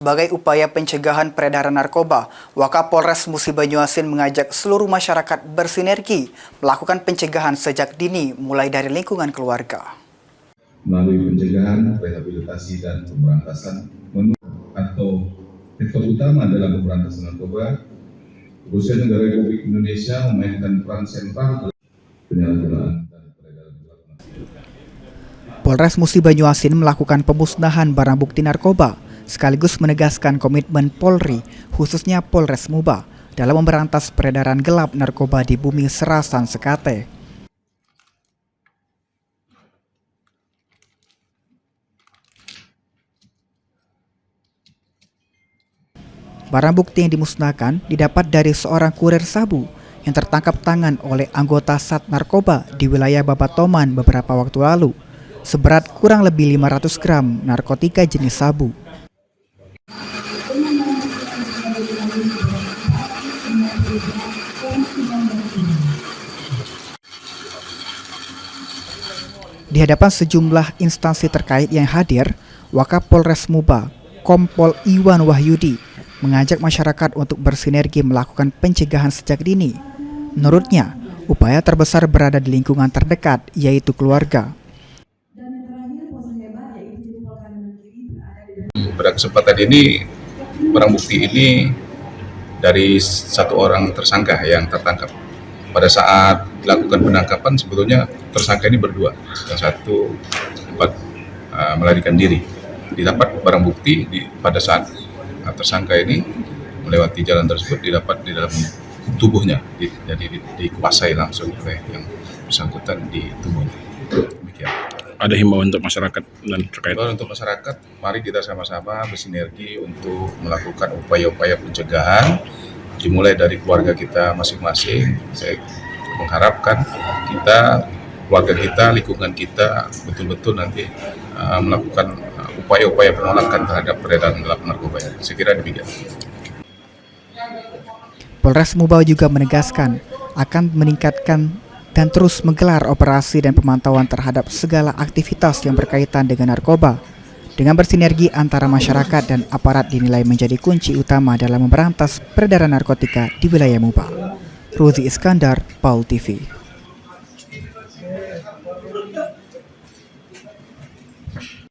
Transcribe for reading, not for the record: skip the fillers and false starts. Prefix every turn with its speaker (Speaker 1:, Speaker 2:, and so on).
Speaker 1: Sebagai upaya pencegahan peredaran narkoba, Wakapolres Musi Banyuasin mengajak seluruh masyarakat bersinergi melakukan pencegahan sejak dini mulai dari lingkungan keluarga.
Speaker 2: Melalui pencegahan, rehabilitasi, dan pemberantasan atau sektor utama dalam pemberantasan narkoba, khususnya negara Republik Indonesia memainkan peran sentral dalam penyalahgunaan dan peredaran narkoba.
Speaker 1: Polres Musi Banyuasin melakukan pemusnahan barang bukti narkoba, sekaligus menegaskan komitmen Polri, khususnya Polres Muba, dalam memberantas peredaran gelap narkoba di bumi Serasan Sekate. Barang bukti yang dimusnahkan didapat dari seorang kurir sabu yang tertangkap tangan oleh anggota Sat Narkoba di wilayah Babatoman beberapa waktu lalu, seberat kurang lebih 500 gram narkotika jenis sabu. Di hadapan sejumlah instansi terkait yang hadir, Wakapolres Muba, Kompol Iwan Wahyudi, mengajak masyarakat untuk bersinergi melakukan pencegahan sejak dini. Menurutnya, upaya terbesar berada di lingkungan terdekat, yaitu keluarga.
Speaker 2: Pada kesempatan ini, barang bukti ini dari satu orang tersangka yang tertangkap. Pada saat dilakukan penangkapan, sebetulnya tersangka ini berdua, yang satu sempat melarikan diri. Didapat barang bukti pada saat tersangka ini melewati jalan tersebut, didapat di dalam tubuhnya, jadi dikuasai langsung oleh yang bersangkutan di tubuhnya. Demikian.
Speaker 3: Ada himbauan untuk masyarakat dan terkait.
Speaker 2: Untuk masyarakat, mari kita sama-sama bersinergi untuk melakukan upaya-upaya pencegahan, dimulai dari keluarga kita masing-masing. Saya mengharapkan keluarga kita, lingkungan kita betul-betul nanti melakukan upaya-upaya penolakan terhadap peredaran gelap narkoba. Saya kira demikian.
Speaker 1: Polres Muba juga menegaskan akan meningkatkan dan terus menggelar operasi dan pemantauan terhadap segala aktivitas yang berkaitan dengan narkoba. Dengan bersinergi antara masyarakat dan aparat dinilai menjadi kunci utama dalam memberantas peredaran narkotika di wilayah Muba. Ruzi Iskandar, PAUL TV.